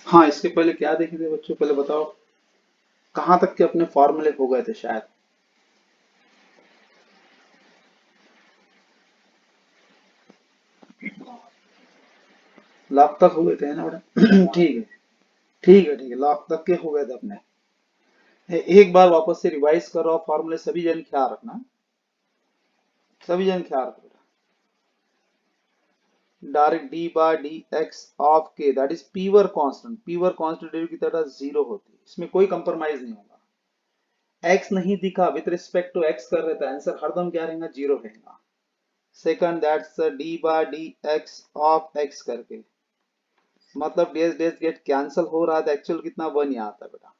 हाँ, इसके पहले क्या देखे थे बच्चों, पहले बताओ। कहाँ तक के अपने फॉर्मूले हो गए थे शायद। लाख तक हो गए थे, है ना बेटा? ठीक है, ठीक है, ठीक है, लाख तक के हो गए थे अपने। एक बार वापस से रिवाइज कर रहा हूँ फॉर्मूले, सभी जन ख्याल रखना। सभी जन ख्याल रखना। Direct d by d x of k, that is pure constant. Pure constant की तरह जीरो होती है, इसमें कोई कंप्रोमाइज नहीं होगा। एक्स नहीं दिखा विथ रिस्पेक्ट टू एक्स कर रहे थे, आंसर हरदम क्या रहेगा, जीरो रहेगा। Second, that's d by d x of x करके, मतलब डेज डेज गेट कैंसिल हो रहा था, एक्चुअल कितना, वन ही आता है बेटा।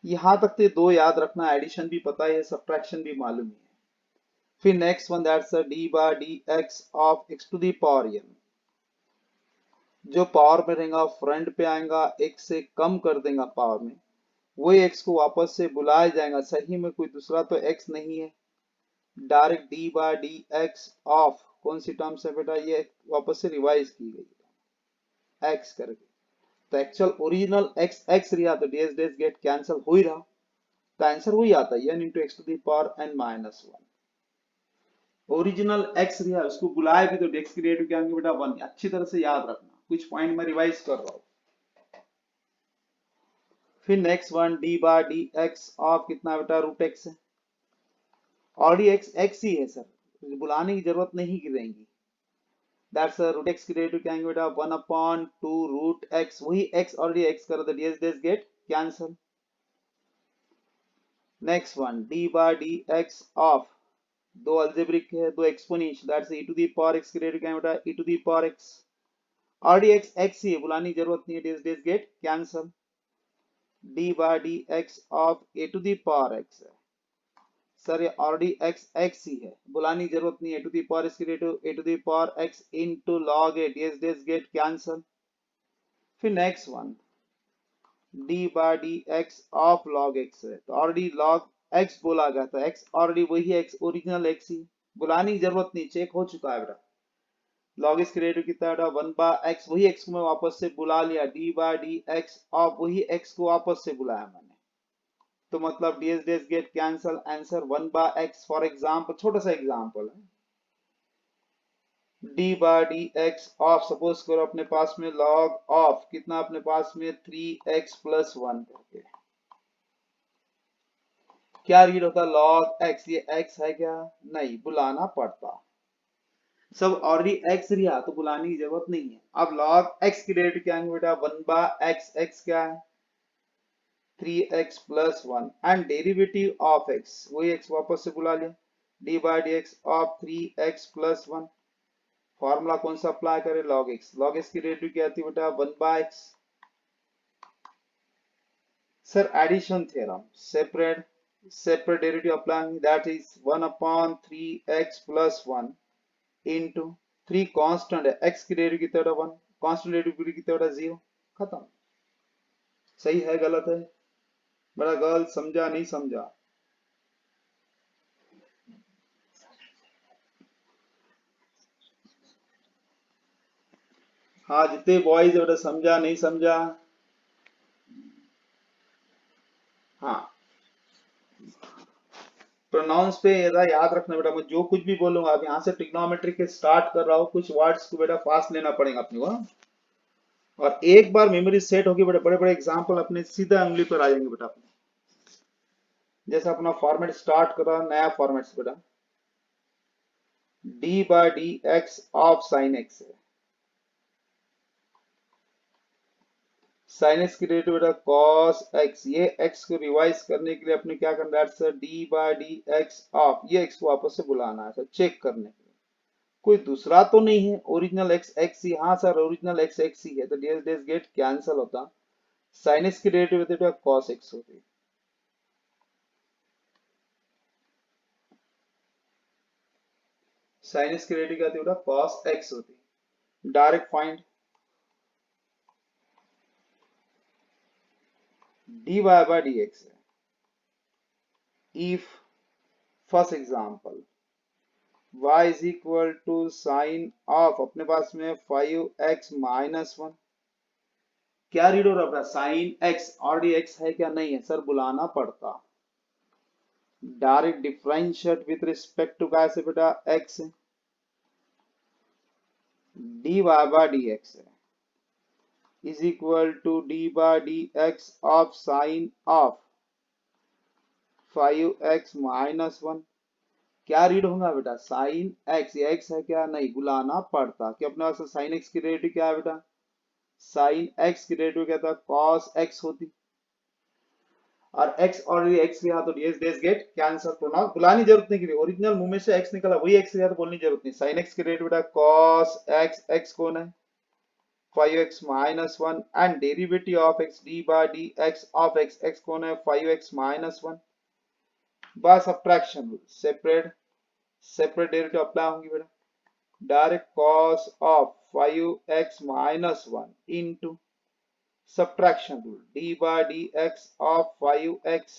यहां तक तो दो याद रखना, एडिशन भी पता है, सब्ट्रैक्शन भी मालूम है। फिर next one, that's d by d x of x to the power n. जो पावर में रहेगा फ्रंट पे आएगा, एक से कम कर देगा पावर में, वही एक्स को वापस से बुलाया जाएगा, सही में कोई दूसरा तो एक्स नहीं है। Direct d by d x of कौन सी टर्म है बेटा, ये वापस से रिवाइज की गई, एक्स करके। तो एक्चुअल ओरिजिनल एक्स एक्स रहा, तो डेज डेज गेट कैंसिल हो ही रहा, तो आंसर वही आता है, n into x to the power n minus one. Original x रहा, उसको बुलाए भी तो एक्स की रेट क्या होंगे बेटा, वन। अच्छी तरह से याद रखना, कुछ पॉइंट में रिवाइज कर रहा हूँ। फिर next one, d by d x of कितना बेटा, रूट एक्स है। ऑलरेडी एक्स एक्स ही है सर, बुलाने की जरूरत नहीं गिरेंगी। दैट्स रूट एक्स की रेट क्या होंगे बेटा, one upon two root x, वही एक्स ऑलरेडी एक्स कर दे, these these get cancel. Next one, d by d x of, दो अल्जेब्रिक है, दो exponential, that's e to the power x की रेट क्या है बेटा, e to the power x। Already x x ही है, बुलाने की जरूरत नहीं है, these these get cancel. D by d x of a to the power x है, सर ये ऑलरेडी x x ही है, बुलाने की जरूरत नहीं है, a to the power x की rate a to the power x into log a, these these get cancel. फिर next one, d by d x of log x है, तो ऑलरेडी लॉग एक्स बोला गया था, एक्स ऑलरेडी वही x, original x ही, बुलाने की जरूरत नहीं, चेक हो चुका है बेटा। लॉग एक्स की रेट कितना बेटा, वन बाय एक्स, वही एक्स को मैं वापस से बुला लिया, d by d x of वही एक्स को वापस से बुलाया मैंने, तो मतलब d s d's get cancel, answer one by x. For example, छोटा सा एग्जाम्पल है, d by d x of, suppose करो अपने पास में लॉग ऑफ कितना, अपने पास में थ्री एक्स प्लस वन करके, क्या रीड होता, लॉग एक्स, ये एक्स है क्या, नहीं, बुलाना पड़ता, सब ऑलरेडी एक्स रिया, तो बुलाने की जरूरत नहीं है। अब लॉग एक्स की रेट क्या है बेटा, वन बाय एक्स, एक्स क्या है, three x plus one, and derivative of x, वही एक्स वापस से बुला लिया, d by d x of three x plus one. Formula कौन सा अप्लाई करें, लॉग एक्स, लॉग एक्स की रेट क्या आती है बेटा, one by x. Sir addition theorem, separate separate derivative apply, that is one upon three x plus one into, three constant है, x की रेट कितना वन, कांस्टेंट रेट कितना zero, खत्म। सही है गलत है, बड़ा गलत समझा, नहीं समझा। हाँ, जितने बॉयज बेटा समझा, नहीं समझा। हाँ, प्रोनाउंस पे ऐसा याद रखना बेटा, मैं जो कुछ भी बोलूंगा, अब यहाँ से ट्रिग्नोमेट्री के स्टार्ट कर रहा हूँ, कुछ वर्ड्स को बेटा फास्ट लेना पड़ेगा अपने को, हाँ? और एक बार मेमोरी सेट होगी बेटा, बड़े बड़े एग्जाम्पल अपने सीधा उंगली पर आ जाएंगे बेटा अपने। जैसे अपना फॉर्मेट स्टार्ट कर रहा, नया फॉर्मेट से बेटा, d by d x of sine x है, साइन एक्स की डेरिवेटिव बेटा कॉस एक्स, ये एक्स को रिवाइज करने के लिए अपने क्या करना है sir, d by d x of, ये एक्स को वापस से बुलाना है सर, चेक करने के लिए, कोई दूसरा तो नहीं है, ओरिजिनल एक्स एक्स ही, हाँ सर ओरिजिनल एक्स एक्स ही है, तो डेज डेज गेट कैंसिल होता, साइन एक्स की डेरिवेटिव बेटा कॉस एक्स होती, साइन एक्स की डेरिवेटिव क्या होती बेटा, कॉस एक्स होती। Direct find d y by d x है, if first example y is equal to sine of, अपने पास में 5x माइनस वन, क्या रीड हो रहा है? साइन एक्स, ऑलरेडी एक्स है क्या? नहीं है सर, बुलाना पड़ता। Direct differentiate with respect to कैसे बेटा? X, d y by d x is equal to d by d x of sine of 5x minus 1। क्या रीड होगा बेटा? साइन एक्स, ये एक्स है क्या? नहीं, बुलाना पड़ता कि अपने पास साइन एक्स की डेरिवेटिव क्या है बेटा? साइन एक्स की डेरिवेटिव क्या था? कॉस एक्स होती, और x ऑलरेडी x लिया तो ds ds get cancel. Pronoun बुलाने जरूरत नहीं, की ओरिजिनल मुंह में से x निकला वही x लिया तो बोलने जरूरत नहीं। sin x की डेरिवेटिव बेटा cos x, x कौन है? 5x minus 1 and derivative of x d by dx of x, x कौन है? 5x minus 1। By subtraction rule separate derivative apply होंगी बेटा। Direct cos of 5x minus 1 into subtraction rule d by dx of 5x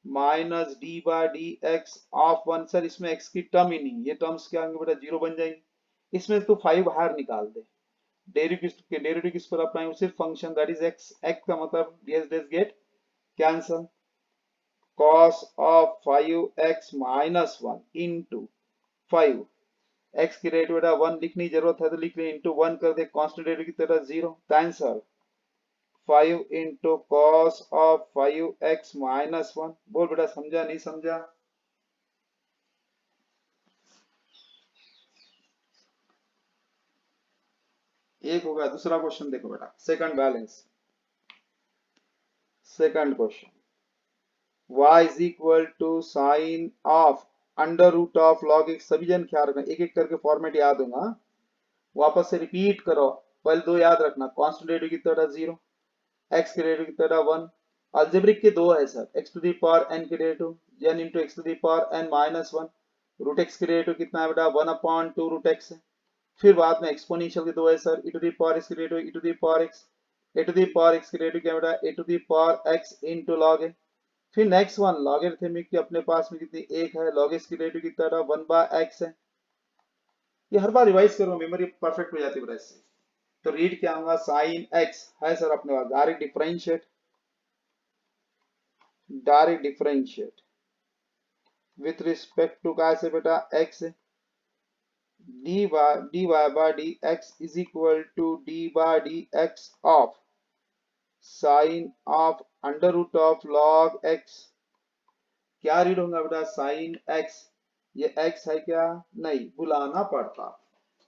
minus d by d x of 1। Sir इसमें x की term ही नहीं, ये terms क्या होंगे बेटा? जीरो बन जाएंगे। इसमें तो 5 बाहर निकाल दे। डेरिवेटिव किस पर अप्लाई? सिर्फ function that is x, x का मतलब ds ds get cancel. cos of 5x minus 1 into 5, x की डेरिवेटिव बेटा 1 लिखने की जरूरत है तो लिख ले, इनटू 1 कर दे, कांस्टेंट डेरिवेटिव की तरह 0। Answer 5 into cos of 5x minus 1। बोल बेटा, समझा नहीं समझा? एक हो गया। दूसरा क्वेश्चन देखो बेटा, second balance. Second question, y is equal to sine of under root of log x. सभी जन ख्याल रखना, एक एक करके फॉर्मेट याद होगा, वापस से रिपीट करो। पहले दो याद रखना, कांस्टेंट डेरिवेटिव की तरह 0, x के डेरिवेटिव की तरह 1। अलजेब्रिक के दो है sir, x to the power n के derivative n into x to the power n minus 1। Root x के डेरिवेटिव कितना है बेटा? 1/2 रूट x है। फिर बाद में एक्सपोनेंशियल के दो है sir, e to the power x के derivative e to the power x, a to the power x के डेरिवेटिव क्या बेटा? a to the power x into log a। फिर नेक्स्ट वन लॉगरिथमिक की अपने पास में कितनी? एक है। log x की डेरिवेटिव की तरह 1/x है। ये हर बार रिवाइज करो, मेमोरी परफेक्ट हो जाती है इससे। तो रीड क्या होगा? साइन x है सर अपने पास, direct differentiate with respect to कैसे बेटा? x, dy by dx is equal to d by dx of sin of under root of log x। क्या रीड होगा बेटा? साइन x, ये x है क्या? नहीं, बुलाना पड़ता।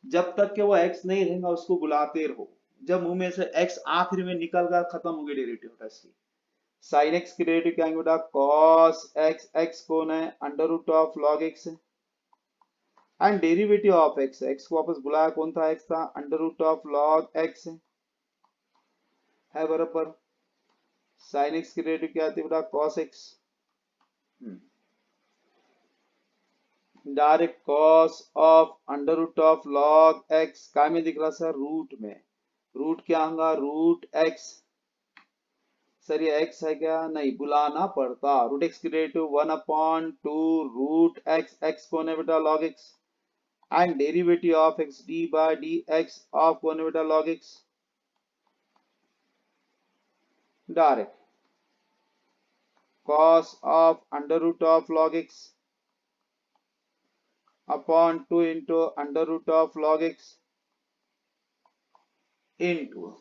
जब तक के वो x नहीं रहेगा उसको बुलाते रहो। जब मुंह में से x आखिरी में निकल गया, खत्म हो गई डेरिवेटिव बेटा इसकी। साइन x की डेरिवेटिव क्या है बेटा? cos x, x कौन है? Under root of log x and derivative of x, x को वापस बुलाया, कौन था? x था, under root of log x है बराबर। साइन x की डेरिवेटिव क्या आती है बेटा? cos x। Direct cos of under root of log x काय में दिख रहा सर? रूट में। रूट क्या होगा? Root x। सर ये x है क्या? नहीं, बुलाना पड़ता। रूट x की डेरिवेटिव 1/2 रूट x, x कौन है बेटा? log x and derivative of x d by dx of कौन है बेटा? log x। Direct cos of under root of log x upon 2 into under root of log x into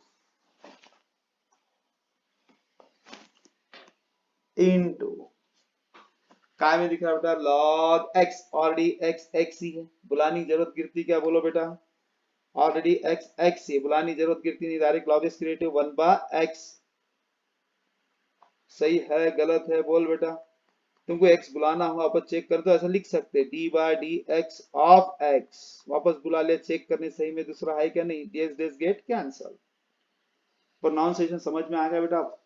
काय में दिख रहा है बेटा? log x, already x x ही है, बुलानी जरूरत गिरती क्या? बोलो बेटा, ऑलरेडी x x ही, बुलानी जरूरत गिरती नहीं। Direct log x creative 1/x। सही है गलत है? बोल बेटा। तुमको x बुलाना होगा, वापस चेक कर दो। ऐसा लिख सकते d by dx of x, वापस बुला लिया, चेक करने सही में दूसरा है क्या? नहीं, ds ds get cancel. Pronunciation समझ में आ गया बेटा?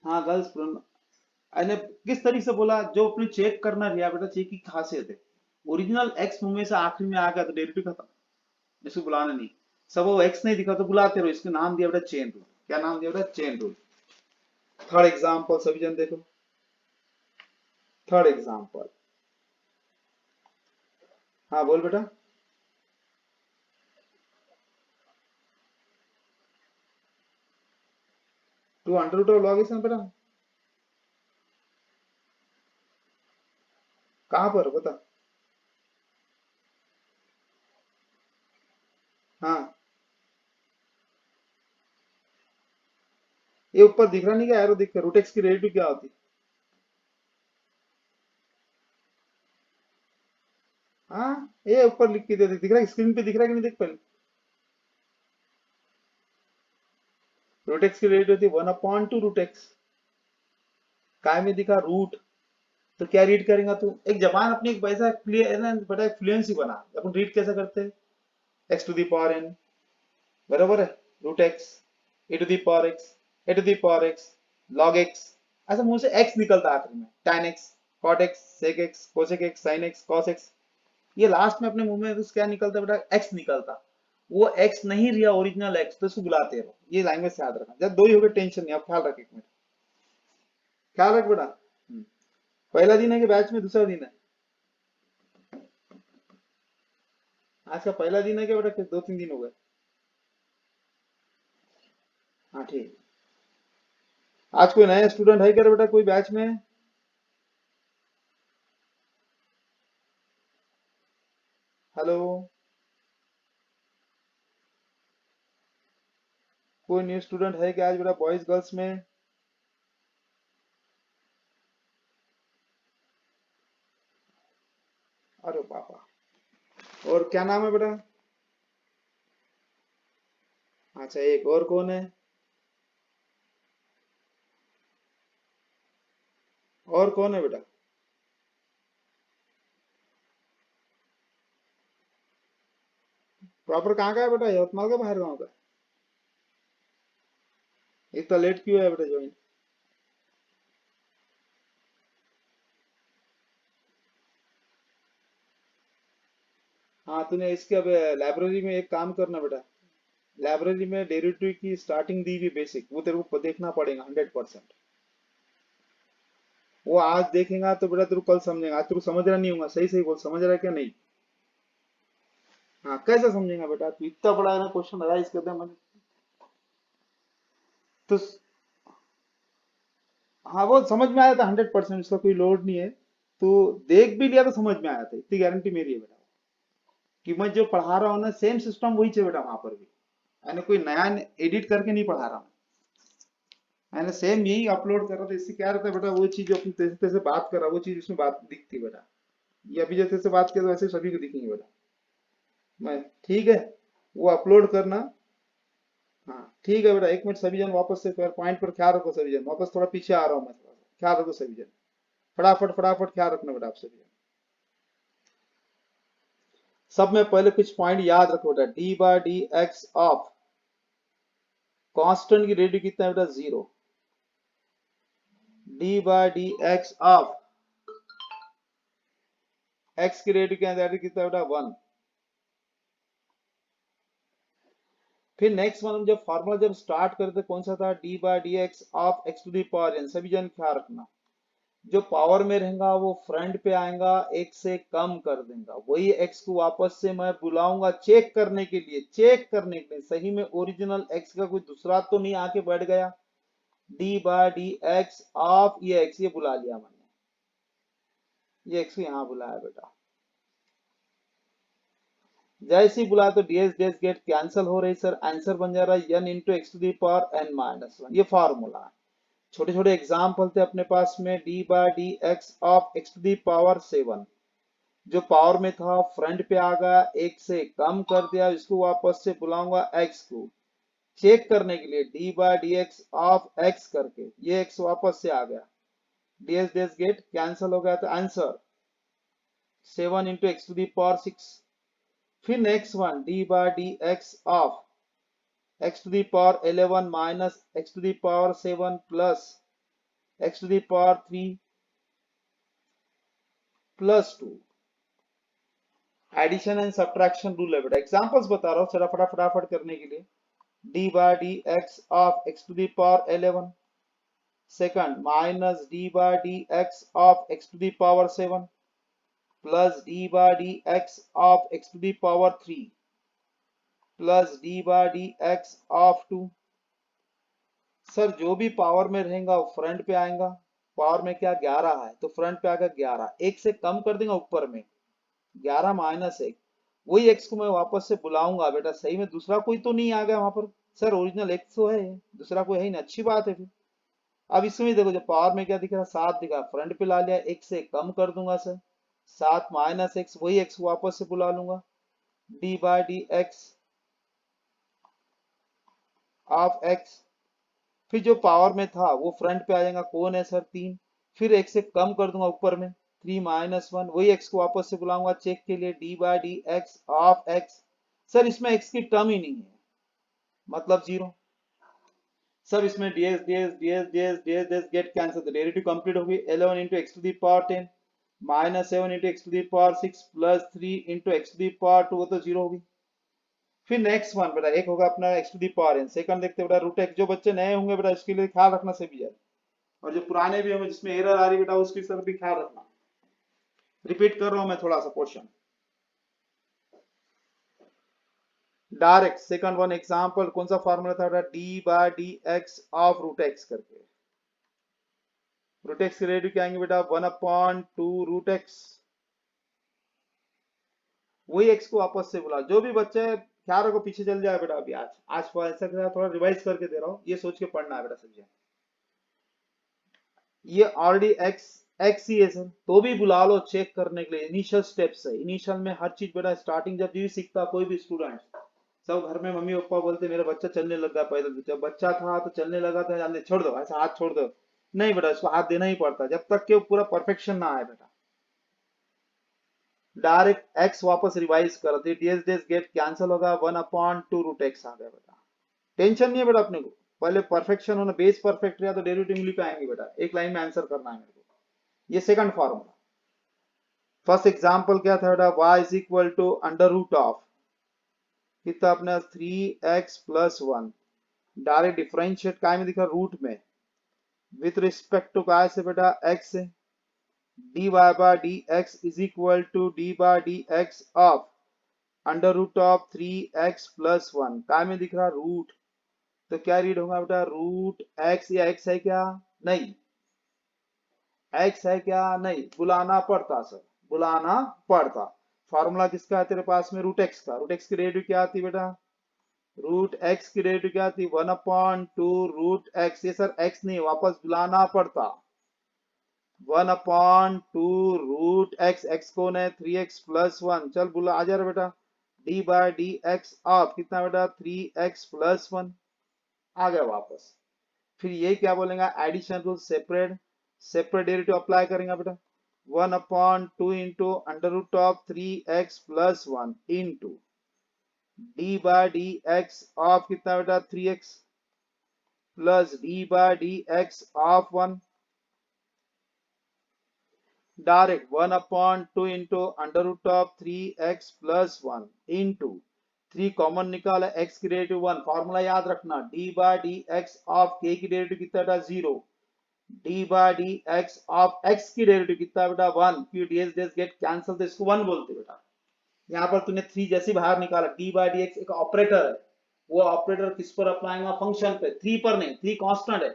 हाँ गर्ल्स, मैंने किस तरीके से बोला? जो अपने चेक करना रिया बेटा, चेक की खासियत है। ओरिजिनल x मुंह में से आखिरी में आ गया तो डेरिवेटिव खत्म, इसको बुलाना नहीं। सब वो x नहीं दिखा तो बुलाते रहो। इसका नाम दिया बेटा चेन रूल। क्या नाम दिया बेटा? Chain rule. थर्ड एग्जांपल सभी जन देखो। थर्ड एग्जांपल, हाँ बोल बेटा। Two under root of log x ना बेटा, कहाँ पर बता। हाँ, ये ऊपर दिख रहा नहीं क्या, एरो दिख रहा, रूट एक्स की रेडियस क्या होती। हाँ, ये ऊपर लिख के दिख रहा है, स्क्रीन पे दिख रहा है कि नहीं, देख पहले। रूट एक्स की रेडियस होती है 1/2 रूट एक्स, काय में दिखा रूट। तो क्या रीड करेगा तू, एक जबान अपनी एक वैसा क्लियर है ना बेटा, फ्लुएंसी बना। अपन रीड कैसे करते हैं, x to the power n, बराबर है, root x, a to the power x, a to the power x, log x. ऐसा मुंह से एक्स निकलता है आखिर में, tan x, cot x, sec x, cosec x, sin x, cos x. ये लास्ट में अपने मुंह में तो क्या निकलता है बेटा, एक्स निकलता। वो एक्स नहीं रिया ओरिजिनल एक्स, तो इसको बुलाते रहो, ये लैंग्वेज से याद रखना। जब दो ही हो गए टेंशन नहीं, अब ख्याल रख एक मिनट, ख्याल रख बेटा। पहला दिन है कि बैच में दूसरा दिन है, आज का पहला दिन है क्या बेटा, 2-3 दिन हो गए। हाँ ठीक। आज कोई नया स्टूडेंट है क्या रे बेटा, कोई बैच में। हेलो, कोई न्यू स्टूडेंट है क्या आज बेटा, बॉयज गर्ल्स में। अरे पापा, और क्या नाम है बेटा। अच्छा, एक और कौन है, और कौन है बेटा। प्रॉपर कहाँ का है बेटा, यवतमाल का बाहर गाँव का। इतना लेट क्यों है बेटा ज्वाइन। हाँ, तूने इसके अब लाइब्रेरी में एक काम करना बेटा, लाइब्रेरी में डेरिवेटिव की स्टार्टिंग दी हुई बेसिक, वो तेरे को देखना पड़ेगा 100%। वो आज देखेगा तो बेटा तेरे को कल समझेगा, आज तेरे को समझ रहा नहीं होगा, सही सही बोल, समझ रहा है क्या नहीं। हाँ, कैसे समझेगा बेटा, तू इतना बड़ा है ना क्वेश्चन राइज कर दे मुझे। तो हाँ, वो समझ में आया था 100%, उसका कोई लोड नहीं है। तो देख भी लिया तो समझ में आया था, इतनी गारंटी मेरी है बेटा, कि मैं जो पढ़ा रहा हूँ ना सेम सिस्टम वही है बेटा वहां पर भी। मैंने कोई नया एडिट करके नहीं पढ़ा रहा हूँ, मैंने सेम यही अपलोड कर रहा था। इससे क्या रहता है बेटा, वो चीज जो अपनी तैसे तैसे बात कर रहा, वो चीज उसमें बात दिखती है बेटा। ये अभी जैसे से बात किया तो वैसे सभी को दिखेंगे बेटा। मैं ठीक है, वो अपलोड करना। हाँ ठीक है बेटा, एक मिनट सभी जन वापस से पॉइंट पर ख्याल रखो, सभी जन वापस, थोड़ा पीछे आ रहा हूँ मैं, थोड़ा सा ख्याल रखो सभी जन, फटाफट फटाफट ख्याल रखना बेटा आप सभी जन। सब में पहले कुछ पॉइंट याद रखो बेटा, d by d x of constant की रेडियस कितना है बेटा, 0। D by d x of x की रेडियस क्या है, कितना है बेटा, 1। फिर नेक्स्ट वन, जब फॉर्मूला जब स्टार्ट करते कौन सा था, d by d x of x to the power n. सभी जन ख्याल रखना, जो पावर में रहेगा वो फ्रंट पे आएगा, एक से कम कर देगा, वही एक्स को वापस से मैं बुलाऊंगा चेक करने के लिए, चेक करने के लिए सही में ओरिजिनल एक्स का कोई दूसरा तो नहीं आके बैठ गया। D by d x of ये एक्स, ये बुला लिया मैंने, ये एक्स को यहां बुलाया बेटा। जैसे ही बुलाया तो डीएस डीएस गेट कैंसिल हो रही सर, आंसर बन जा रहा है n into x to the power n minus 1, ये फॉर्मूला है। छोटे छोटे एग्जाम्पल थे अपने पास में, d by d x of x to the power 7, जो पावर में था फ्रंट पे आ गया, एक से कम कर दिया, इसको वापस से बुलाऊंगा एक्स को चेक करने के लिए, d by d x of x करके, ये एक्स वापस से आ गया, डीएस डीएस गेट कैंसिल हो गया, तो answer 7 into x to the power 6। फिर next one, d by d x of x to the power 11 minus x to the power 7 plus x to the power 3 plus 2। Addition and subtraction rule है बेटा, examples बता रहा हूँ चला फटाफट करने के लिए। D by d x of x to the power 11, second minus d by d x of x to the power 7 plus d by d x of x to the power 3 plus d by d x of 2, sir जो भी power में रहेगा वो front पे आएगा। Power में क्या 11 है तो फ्रंट पे आएगा 11, एक से कम कर देंगे ऊपर में 11 - 1, वही एक्स को मैं वापस से बुलाऊंगा बेटा। सही में दूसरा कोई तो नहीं आ गया वहां पर। सर ओरिजिनल एक्स तो है, दूसरा कोई है ही नहीं, अच्छी बात है फिर। अब इसमें देखो जो पावर में क्या दिख रहा है 7 दिखा, फ्रंट पे ला लिया, एक से कम कर दूंगा सर। 7 - x, वही एक्स वापस से बुला लूंगा, d/dx ऑफ एक्स। फिर जो पावर में था वो फ्रंट पे आ जाएगा, कौन है सर 3। फिर एक से कम कर दूंगा ऊपर में 3 - 1, वही एक्स को वापस से बुलाऊंगा चेक के लिए, d/dx ऑफ एक्स। सर इसमें एक्स की टर्म ही नहीं है, मतलब 0। सब इसमें ds ds ds ds ds ds get cancel, तो डेरिवेटिव कंप्लीट होगी। 11 into x to the power 10 -7 into x to the power 6 plus 3 into x to the power 2, वो तो 0 होगी। फिर नेक्स्ट वन बेटा एक होगा अपना x to the power n। Second देखते हैं बेटा रूट एक्स। जो बच्चे नए होंगे बेटा इसके लिए ख्याल रखना सभी यार, और जो पुराने भी होंगे जिसमें एरर आ रही है बेटा उसकी सर भी ख्याल रखना। रिपीट कर रहा हूं मैं थोड़ा सा question direct. Second one example, कौन सा फार्मूला था बेटा, d/dx ऑफ रूट एक्स करके। रूट एक्स के रेडियो क्या आएंगे बेटा 1/2 रूट एक्स। वही एक्स को वापस से बुला। जो भी बच्चे ख्याल रखो पीछे चल जाए बेटा, अभी आज आज ऐसा थोड़ा रिवाइज करके दे रहा हूँ, ये सोच के पढ़ना है बेटा सब्जेक्ट। ये ऑलरेडी एक्स एक्स ही है सर, तो भी बुला लो चेक करने के लिए। इनिशियल स्टेप्स है, इनिशियल में हर चीज बेटा स्टार्टिंग जब भी सीखता कोई भी स्टूडेंट, सब घर में मम्मी पापा बोलते मेरा बच्चा चलने लगा, पैदल जब बच्चा था तो चलने लगा था, जाने छोड़ दो ऐसा हाथ छोड़ दो। नहीं बेटा इसको हाथ देना ही पड़ता जब तक कि वो पूरा परफेक्शन ना आए बेटा। डायरेक्ट एक्स वापस रिवाइज कर दे, ds ds गेट कैंसिल होगा, 1/2 रूट एक्स आ गया बेटा। टेंशन नहीं है बेटा अपने को, पहले परफेक्शन होना, बेस परफेक्ट रहा तो डेरिवेटिव लिख पाएंगे बेटा। एक लाइन में आंसर करना है मेरे को। ये सेकंड फॉर्मूला। फर्स्ट एग्जांपल क्या था बेटा, y is equal to under root of कितना अपना 3x प्लस 1। डायरेक्ट डिफरेंशिएट काय में दिखा रूट में, विथ रिस्पेक्ट टू काय से बेटा x से, dy by dx is equal to d by dx of under root of 3x plus 1। काय में दिख रहा रूट, तो क्या रीड होगा बेटा रूट x, या x है क्या, नहीं x है क्या, नहीं, बुलाना पड़ता सर, बुलाना पड़ता। फॉर्मूला किसका है तेरे पास में, रूट एक्स का। रूट एक्स की रेडियो क्या आती बेटा, रूट एक्स की रेडियो क्या आती 1/2 रूट एक्स। ये सर एक्स नहीं, वापस बुलाना पड़ता 1/2 रूट एक्स। एक्स कौन है 3x प्लस 1, चल बुला आ जा रहा बेटा, d by d x of कितना बेटा 3x प्लस 1 आ गया वापस। फिर ये क्या बोलेगा addition rule, separate separate derivative apply करेंगे बेटा, 1/2 into under root of 3x plus 1 into d by d x of कितना बेटा 3x plus d by d x of 1। Direct 1/2 into under root of 3x plus 1 into 3 common निकाला, x की derivative 1। Formula याद रखना, d by d x of k की derivative कितना बेटा 0, d by d x of x की derivative कितना बेटा 1। क्यों ds ds गेट कैंसिल, तो इसको 1 बोलते बेटा। यहाँ पर तूने 3 जैसे बाहर निकाला, d बाय डी एक्स एक ऑपरेटर है, वो ऑपरेटर किस पर अप्लाई होगा, फंक्शन पे, 3 पर नहीं, 3 कांस्टेंट है।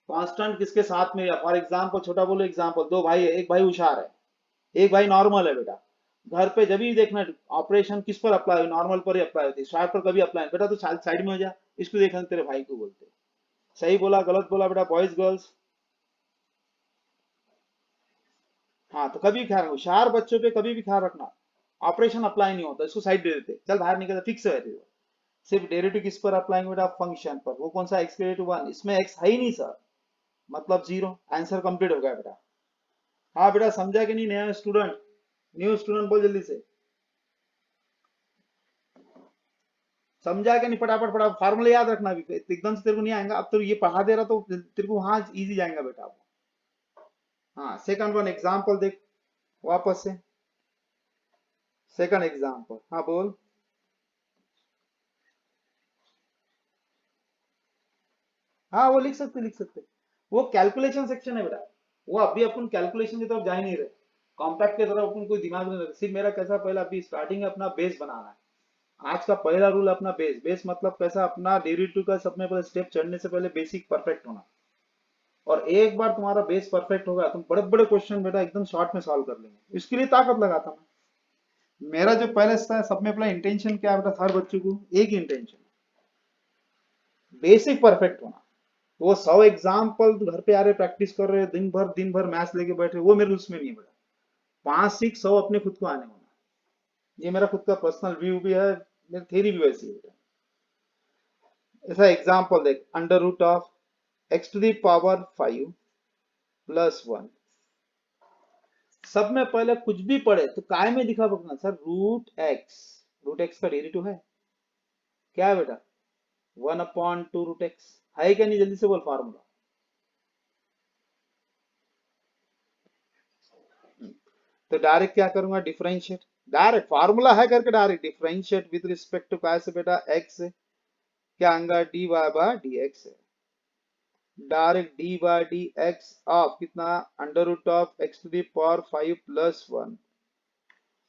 कांस्टेंट किसके साथ में, फॉर एग्जांपल छोटा बोलो एग्जांपल, दो भाई है, एक भाई होशियार है, एक भाई नॉर्मल है बेटा। घर पे जब भी देखना ऑपरेशन किस पर अप्लाई हो, नॉर्मल पर ही अप्लाई होती है, शार्प पर कभी अप्लाई बेटा, तो साइड में हो जा, इसको देखना तेरे भाई को बोलते। सही बोला गलत बोला बेटा बॉयज गर्ल्स, हाँ तो कभी ख्याल, होशियार बच्चों पे कभी भी ख्याल रखना, ऑपरेशन अप्लाई नहीं होता, इसको साइड दे देते, चल बाहर निकल, फिक्स है। सिर्फ डेरिवेटिव किस पर अप्लाई बेटा, फंक्शन पर। वो कौन सा x डेरिवेटिव 1, इसमें x है ही नहीं सर, मतलब 0। आंसर कंप्लीट हो गया बेटा। हाँ बेटा समझा कि नहीं, नया स्टूडेंट, न्यू स्टूडेंट बोल जल्दी से, समझा कि नहीं, फटाफट फटाफट फार्मूला याद रखना। अभी एकदम से तेरे को नहीं आएगा, अब तो ये पढ़ा दे रहा तो तेरे को वहां इजी जाएगा बेटा। हाँ सेकंड वन एग्जांपल देख वापस से, सेकंड एग्जांपल, हाँ बोल। हाँ वो लिख सकते लिख सकते, वो कैलकुलेशन सेक्शन है बेटा, वो अभी अपन कैलकुलेशन की तरफ जा ही नहीं रहे, कॉम्पैक्ट की तरफ अपन कोई दिमाग नहीं रहे। सिर्फ मेरा कैसा पहला अभी स्टार्टिंग है, अपना बेस बनाना है, आज का पहला रूल अपना बेस, बेस मतलब कैसा, अपना डेरिवेटिव का सब में पहले स्टेप चढ़ने से पहले बेसिक परफेक्ट होना। और एक बार तुम्हारा बेस परफेक्ट होगा तुम बड़े बड़े क्वेश्चन बेटा एकदम शॉर्ट में सॉल्व कर लेंगे। इसके लिए ताकत लगाता मैं। मेरा जो पहले सब में पहला इंटेंशन क्या है बेटा, हर बच्चे को एक ही इंटेंशन, बेसिक परफेक्ट होना। वो 100 एग्जाम्पल घर पे आ रहे प्रैक्टिस कर रहे दिन भर मैथ्स लेके बैठे, वो मेरे उसमें नहीं है बेटा। 5 सीख 100 अपने खुद को आने होना। ये मेरा खुद का पर्सनल व्यू भी है, मेरी थेरी भी वैसी है बेटा। ऐसा एग्जाम्पल देख, under root of x to the power 5 plus 1। सब में पहले कुछ भी पढ़े तो काय में दिखा बकना सर, रूट एक्स का डेरिवेटिव है क्या है बेटा, 1/2 रूट एक्स है क्या नहीं, जल्दी से बोल फार्मूला। तो डायरेक्ट क्या करूंगा, डिफरेंशिएट, डायरेक्ट फार्मूला है करके direct differentiate with respect to काय से बेटा, एक्स से क्या आएगा, d y by d x है। Direct d by d x of कितना, under root of x to the power 5 plus 1।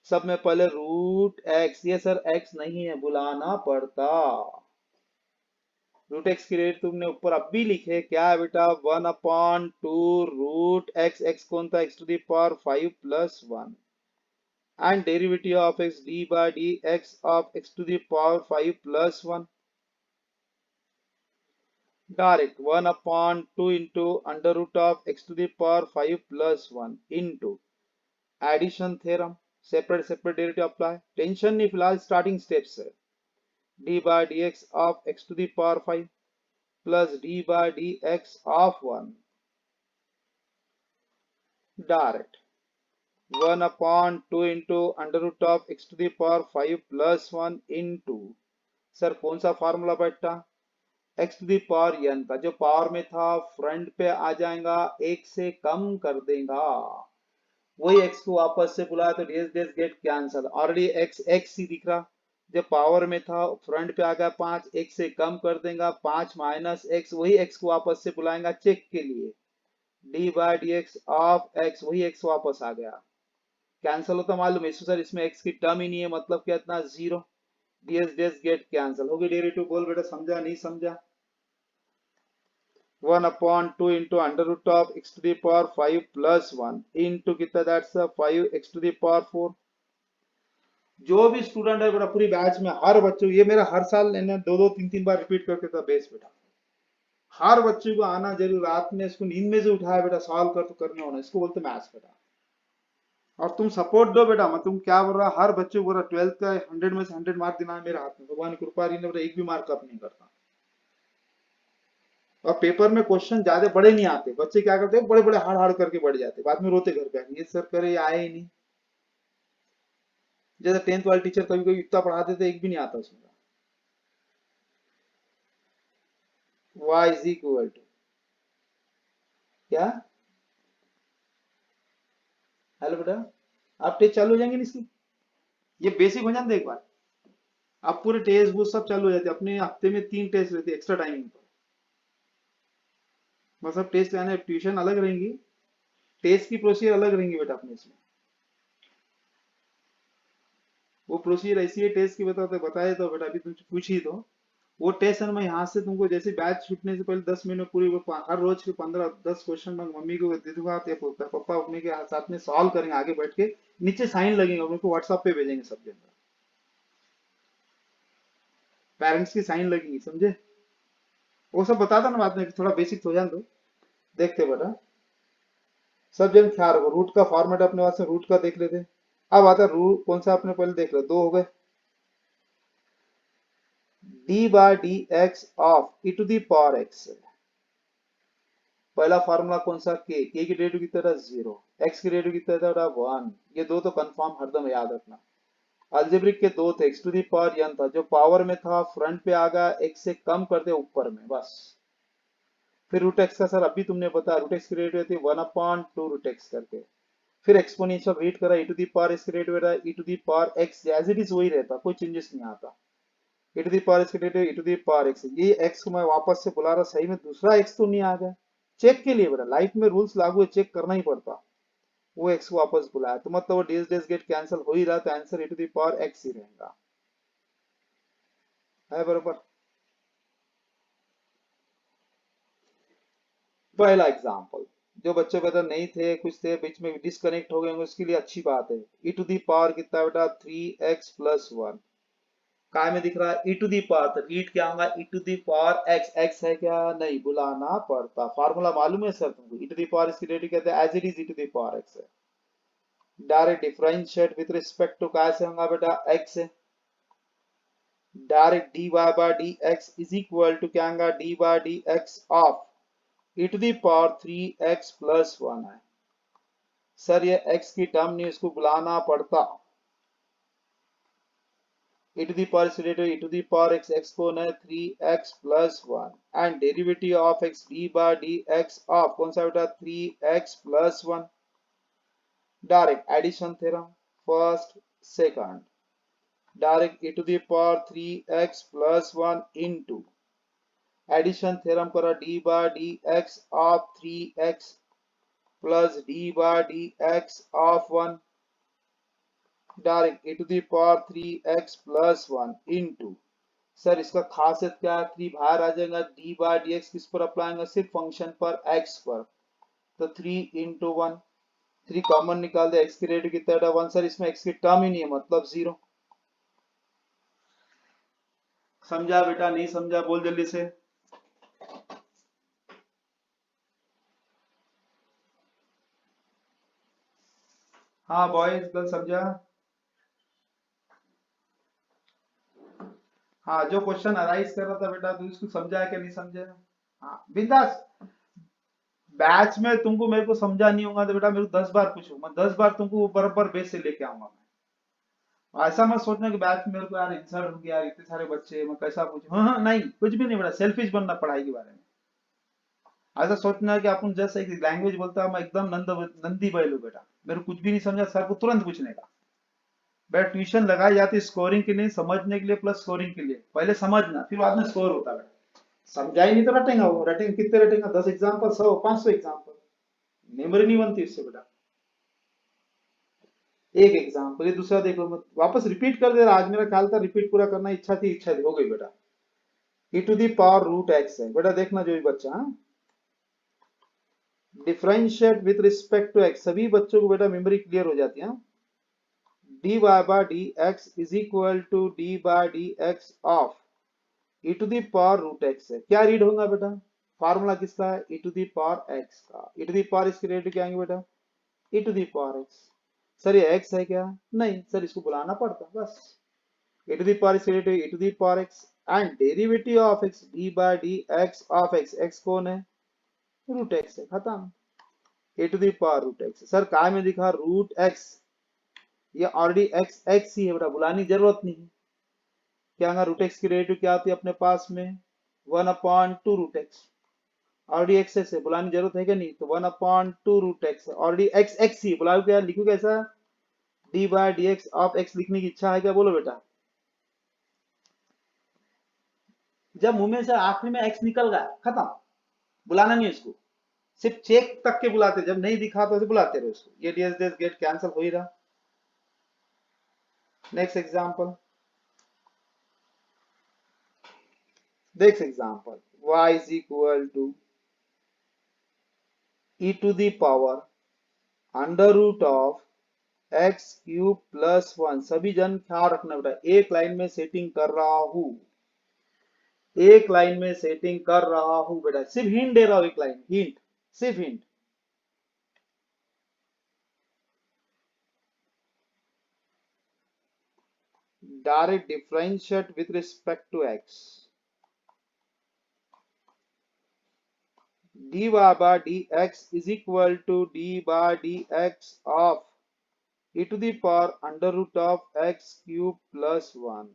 सब में पहले रूट एक्स, ये सर एक्स नहीं है बुलाना पड़ता। रूट एक्स की रेट तुमने ऊपर अब भी लिखे, क्या है बेटा, 1/2 रूट एक्स, एक्स कौन था, x to the power 5 plus 1 and derivative of x d by d x of x to the power 5 plus 1। Direct 1/2 into under root of x to the power 5 plus 1 into addition theorem, separate separate derivative apply, tension नहीं फिलहाल starting step से। D by d x of x to the power 5 plus d by d x of 1। Direct 1/2 into under root of x to the power 5 plus 1 into, sir कौन सा formula बैठा, x to the power n का जो power में था front पे आ जाएगा, एक से कम कर देगा, वही एक्स को वापस से बुलाया तो these these get cancel, already x x ही दिख रहा, जब पावर में था फ्रंट पे आ गया 5, एक से कम कर देगा 5 माइनस एक्स, वही एक्स को वापस से बुलाएगा चेक के लिए, d by d x of x, वही एक्स वापस आ गया, कैंसल होता मालूम है सर, इसमें एक्स की टर्म ही नहीं है, मतलब क्या इतना zero, these these get cancel हो गई। डेरिवेटिव बोल बेटा, समझा नहीं समझा, 1/2 into under root of x to the power 5 plus 1 into कितना, that's 5 x to the power 4। जो भी स्टूडेंट है बेटा पूरी बैच में हर बच्चे, ये मेरा हर साल इन्हें 2-2 3-3 बार रिपीट करके था बेस बेटा, हर बच्चे को आना जरूर, रात में इसको नींद में से उठाया बेटा, सॉल्व कर तो करने होना, इसको बोलते मैथ्स बेटा। और तुम सपोर्ट दो बेटा, मैं तुम क्या बोल रहा, हर बच्चे को बोल रहा 12th का 100 में से 100 मार्क दिना मेरे हाथ में, भगवान की कृपा रही ने बेटा एक भी मार्क कप नहीं करता। और पेपर में क्वेश्चन ज्यादा बड़े नहीं आते, बच्चे क्या करते हैं बड़े बड़े हार्ड हार्ड करके बढ़ जाते, बाद में रोते घर पे, ये सर करे ये आए ही नहीं। जैसे 10th वाले टीचर कभी कभी इतना पढ़ाते थे एक भी नहीं आता उसमें, y इज इक्वल टू क्या, हेलो बेटा, आप टेस्ट चालू हो जाएंगे ना इसकी, ये बेसिक हो जाते एक बार, आप पूरे टेस्ट वो सब चालू हो जाते, अपने हफ्ते में 3 टेस्ट रहते एक्स्ट्रा टाइमिंग पर, मतलब टेस्ट यानी ट्यूशन अलग रहेंगी, टेस्ट की प्रोसीजर अलग रहेंगी बेटा अपने इसमें, वो प्रोसीजर ऐसी है टेस्ट की, बताए तो बेटा अभी तुम पूछी तो, वो टेस्ट है मैं यहाँ से तुमको जैसे बैच छूटने से पहले 10 मिनट पूरी हर रोज के 15-10 क्वेश्चन मैं मम्मी को दे दूंगा, पापा अपने के साथ में सॉल्व करेंगे आगे बैठ के, नीचे साइन लगेंगे उनको व्हाट्सएप पे भेजेंगे सबके अंदर, पेरेंट्स की साइन लगेंगी समझे, वो सब बताता ना बाद में, थोड़ा बेसिक हो जाए तो देखते बेटा, सब जन ख्याल रखो। रूट का फॉर्मेट अपने पास में रूट का देख लेते, अब आता रूट कौन सा आपने पहले देख लो, दो हो गए, d by d x of e to the power x, पहला फार्मूला कौन सा, के की डेरिवेटिव कितना था 0, एक्स की डेरिवेटिव कितना था 1, ये दो तो कंफर्म हरदम याद रखना। अलजेब्रिक के दो थे, x to the power n था, जो पावर में था फ्रंट पे आ गया, एक से कम कर दे ऊपर में बस। फिर रूट एक्स का सर अभी तुमने बताया, रूट एक्स की डेरिवेटिव थी 1/2 रूट एक्स करके, फिर एक्सपोनेंशियल रीड करा, e टू दी पावर इसकी डेरिवेटिव रहता है e to the power x, as it is वही रहता, कोई चेंजेस नहीं आता, e टू दी पावर इसकी derivative e to the power x, ये x को मैं वापस से बुला रहा, सही में दूसरा x तो नहीं आ गया, चेक के लिए बेटा लाइफ में रूल्स लागू है, चेक करना ही पड़ता, वो x को वापस बुलाया तो मतलब वो डेस डेस गेट कैंसिल हो ही रहा, तो answer e to the power x ही रहेगा। है बरोबर। पहला एग्जाम्पल, जो बच्चे बेटा नहीं थे, कुछ थे बीच में डिस्कनेक्ट हो गए होंगे, उसके लिए अच्छी बात है। ई टू दी पावर कितना बेटा 3x+1, काय में दिख रहा है ई टू दी पावर, तो रीड क्या होगा e to the power x, x है क्या नहीं बुलाना पड़ता, फार्मूला मालूम है सर तुमको, ई टू दी पावर इसकी डेरिवेटिव कहते हैं as it is e to the power x है। Direct differentiate with respect to काय से होगा बेटा एक्स से, direct dy by dx is equal to क्या होगा dy by dx of e to the power 3x+1 है। सर ये x की टर्म नहीं, इसको बुलाना पड़ता, e to the power is related to e to the power x, x को ना 3x+1 and derivative of x d by dx of कौन सा बेटा 3x+1, direct addition theorem first second, direct e to the power 3x+1 into addition theorem करा d by dx of 3x plus d by dx of 1, direct e to the power 3x+1 into, sir इसका खासियत क्या है, 3 बाहर आ जाएगा, d by dx किस पर apply होगा सिर्फ फंक्शन पर x पर, तो 3 into 1, 3 कॉमन निकाल दे, x की रेट कितना है 1, सर इसमें x की टर्म ही नहीं है मतलब 0। समझा बेटा नहीं समझा बोल जल्दी से। हाँ बॉयज गर्ल समझा। हाँ जो क्वेश्चन अराइज कर रहा था बेटा तू इसको समझा है कि नहीं समझा। हाँ बिंदास, बैच में तुमको मेरे को समझा नहीं होगा तो बेटा मेरे को 10 बार पूछो, मैं 10 बार तुमको बराबर बेस से लेके आऊंगा मैं। ऐसा मत सोचना कि बैच में मेरे को यार इंसल्ट हो गया, इतने सारे बच्चे मैं कैसा पूछूं, हाँ हाँ नहीं कुछ भी नहीं बेटा, सेल्फिश बनना पढ़ाई के बारे में। ऐसा सोचना कि अपन जैसे एक लैंग्वेज बोलता है मैं एकदम नंदी बैल हूँ बेटा, मेरे को कुछ भी नहीं समझा सर को तुरंत पूछने का। बेटा ट्यूशन लगाई जाती स्कोरिंग के लिए, समझने के लिए प्लस स्कोरिंग के लिए, पहले समझना फिर बाद में स्कोर होता है बेटा। समझा ही नहीं तो रटेगा, वो रटेंगे कितने रटेगा 10 एग्जाम्पल 100 500 एग्जाम्पल, मेमोरी नहीं बनती इससे बेटा। एक एग्जाम्पल, ये दूसरा देखो मत वापस रिपीट कर दे रहा, आज मेरा ख्याल था रिपीट पूरा करना इच्छा थी हो गई बेटा। e to the power root x है बेटा, देखना जो भी बच्चा, हाँ differentiate with respect to x, सभी बच्चों को बेटा मेमोरी क्लियर हो जाती है। dy by dx is equal to d by dx of e to the power root x है, क्या रीड होगा बेटा, फार्मूला किसका है e to the power x का, e to the power इसकी रेट क्या आएंगे बेटा e to the power x। Sir ये x है क्या नहीं, सर इसको बुलाना पड़ता बस, e to the power is related to e to the power x and derivative of x d by dx of x, x कौन है रूट x है, खत्म, e to the power root x। Sir काय में दिखा root x, ये already x x ही है बेटा, बुलाने की जरूरत नहीं है। क्या होगा रूट एक्स की रेट क्या आती है अपने पास में 1/2 रूट एक्स, ऑलरेडी एक्स से बुलाने की जरूरत है क्या नहीं, तो 1/2 root x already x x ही बुलाओ, क्या लिखो कैसा d by d x of x लिखने की इच्छा है क्या बोलो बेटा। जब मुंह में से आखिरी में एक्स निकल गया खत्म, बुलाना नहीं इसको, सिर्फ चेक तक के बुलाते, जब नहीं दिखा तो बुलाते रहो इसको, ये डीएस डीएस गेट कैंसिल हो ही रहा। Next example, next example y is equal to e to the power under root of x cube plus 1, सभी जन ख्याल रखना बेटा, एक लाइन में सेटिंग कर रहा हूं, एक लाइन में सेटिंग कर रहा हूं बेटा, सिर्फ हिंट दे रहा हूं, एक लाइन हिंट, सिर्फ hint. Direct differentiate with respect to x, dy by dx is equal to d by dx of e to the power under root of x cube plus 1।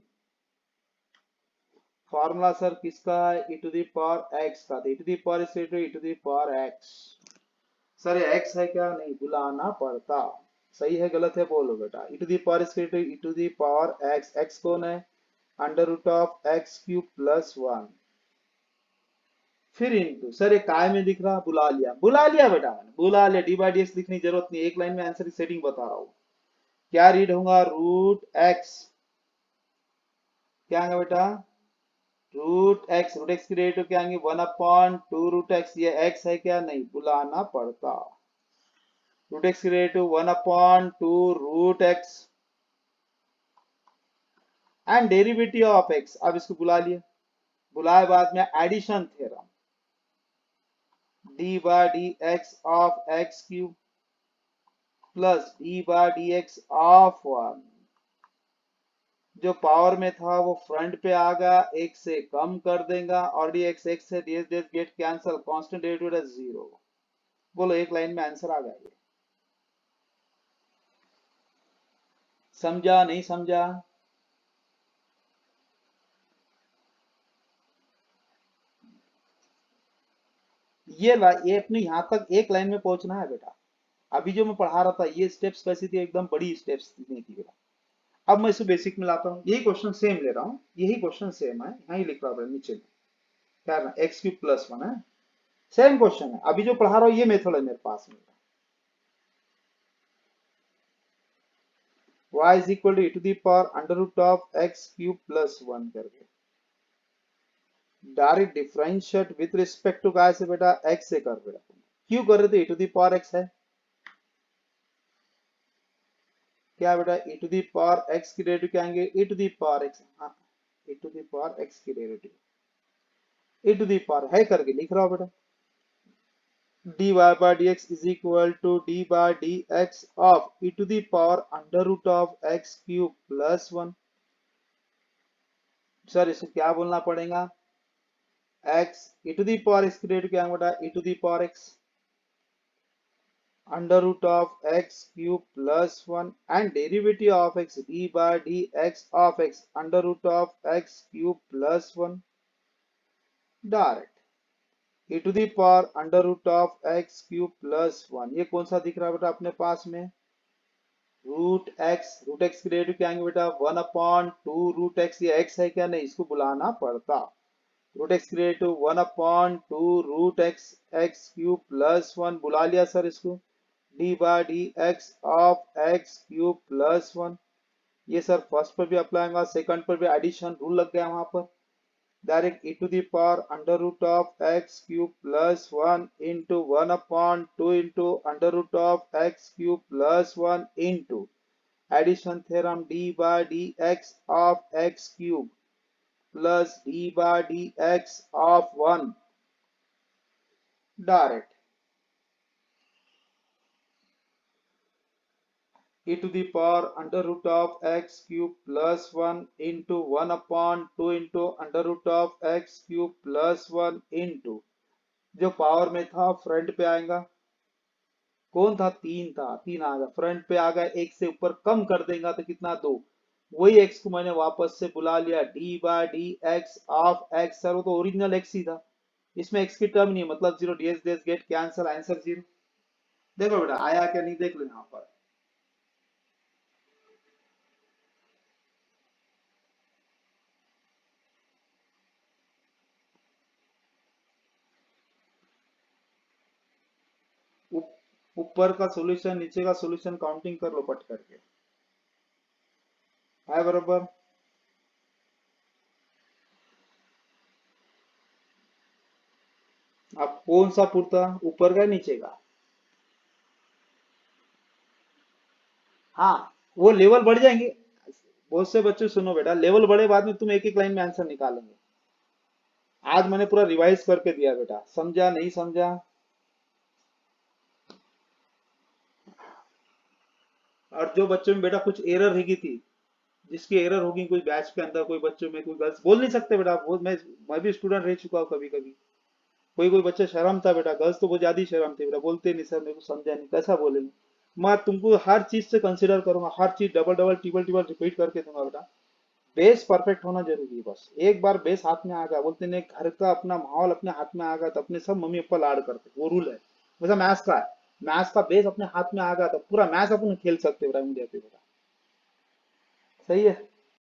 Formula sir किसका है e to the power x का, e to the power is e to the power x। Sir ये x है क्या नहीं बुलाना पड़ता, सही है गलत है बोलो बेटा, e to the power is e to the power x, x कौन है under root of x cube plus 1, फिर इनटू, सर ये काय में दिख रहा, बुला लिया बेटा मैंने, बुला लिया, डी बाई डी एक्स लिखने की जरूरत नहीं, एक लाइन में आंसर की सेटिंग बता रहा हूं, क्या रीड होगा रूट एक्स, क्या है बेटा रूट एक्स की डेरिवेटिव क्या आएंगे 1/2 √x। ये x है क्या, नहीं, बुलाना पड़ता। रूट एक्स की derivative 1/2 √x and derivative of x। अब इसको बुला लिया, बुलाए बाद में addition theorem, d by d x of x cube plus d by d x of 1। जो पावर में था वो फ्रंट पे आ गया, एक से कम कर देगा, और डी एक्स से D S get cancel, constant derivative है 0। बोलो एक लाइन में आंसर आ गया। ये समझा नहीं समझा? ये अपने यहां तक एक लाइन में पहुंचना है बेटा। अभी जो मैं पढ़ा रहा था ये स्टेप्स कैसी थी, एकदम बड़ी स्टेप्स नहीं थी बेटा। अब मैं इसे बेसिक में लाता हूँ, यही क्वेश्चन सेम ले रहा हूँ, यही क्वेश्चन सेम है, यहाँ ही लिख रहा हूँ नीचे में, क्या है, x³ + 1 है, सेम क्वेश्चन है। अभी जो पढ़ा रहा हूँ ये मेथड है मेरे पास में, y = e⁻√x³ + 1 करके direct differentiate with respect to काय से बेटा, x से कर बेटा। क्यों कर रहे थे, e⁻x है क्या बेटा, e⁻x की डेरिवेटिव क्या आएंगे, e⁻x, हाँ e⁻x की डेरिवेटिव है करके लिख रहा हूं बेटा। dy by dx is equal to d by dx of e⁻√x³ + 1। Sir इसको क्या बोलना पड़ेगा, x e⁻x की डेरिवेटिव क्या है बेटा, e⁻x √x³ + 1 and derivative of x d by dx of x √x³ + 1 direct e⁻√x³ + 1। ये कौन सा दिख रहा है बेटा अपने पास में, रूट एक्स की डेरिवेटिव क्या आएंगे बेटा 1/2 √x। ये x है क्या, नहीं, इसको बुलाना पड़ता। रूट एक्स की डेरिवेटिव 1/2 √x³ + 1 बुला लिया सर इसको, d by d x of x³ + 1। ये सर फर्स्ट पर भी अप्लाई होगा, सेकंड पर भी एडिशन रूल लग गया वहां पर। Direct e⁻√x³ + 1 into 1/2 into √x³ + 1 into addition theorem d by dx of x³ plus d by dx of 1 direct e⁻√x³ + 1 into 1/2 into √x³ + 1 into जो पावर में था फ्रंट पे आएगा, कौन था, 3 था, 3 आ गया फ्रंट पे आ गया, एक से ऊपर कम कर देगा तो कितना, 2। वही x को मैंने वापस से बुला लिया, d by d x of x। Sir वो तो ओरिजिनल x ही था, इसमें x की टर्म नहीं है, मतलब 0, ds गेट कैंसल, आंसर 0। देखो बेटा आया क्या नहीं, देख लो यहाँ पर। ऊपर का सॉल्यूशन नीचे का सॉल्यूशन काउंटिंग कर लो पट करके, है बराबर। अब कौन सा पूरता, ऊपर का नीचे का, हाँ वो लेवल बढ़ जाएंगे। बहुत से बच्चे सुनो बेटा, लेवल बढ़े बाद में तुम एक एक लाइन में आंसर निकालेंगे। आज मैंने पूरा रिवाइज करके दिया बेटा, समझा नहीं समझा? और जो बच्चों में बेटा कुछ एरर रहेगी थी, जिसकी एरर होगी कोई बैच के अंदर, कोई बच्चों में कोई गर्ल्स बोल नहीं सकते बेटा, वो मैं भी स्टूडेंट रह चुका हूँ कभी कभी। कोई कोई बच्चा शर्म था बेटा, गर्ल्स तो बहुत ज्यादा ही शर्म थी बेटा, बोलते नहीं सर मेरे को समझा नहीं, कैसा बोलेंगे। मैं तुमको हर चीज से कंसिडर करूंगा, हर चीज डबल डबल टिबल टिबल रिपीट करके दूंगा बेटा। बेस परफेक्ट होना जरूरी है, बस एक बार बेस हाथ में आ गया, बोलते नहीं, घर का अपना माहौल अपने हाथ में आ गया तो अपने सब मम्मी पापा लाड करते, वो रूल है। वैसा मैथ्स का है, मैथ्स का बेस अपने हाथ में आ गया तो पूरा मैथ्स अपन खेल सकते बेटा, मुझे बेटा। सही है।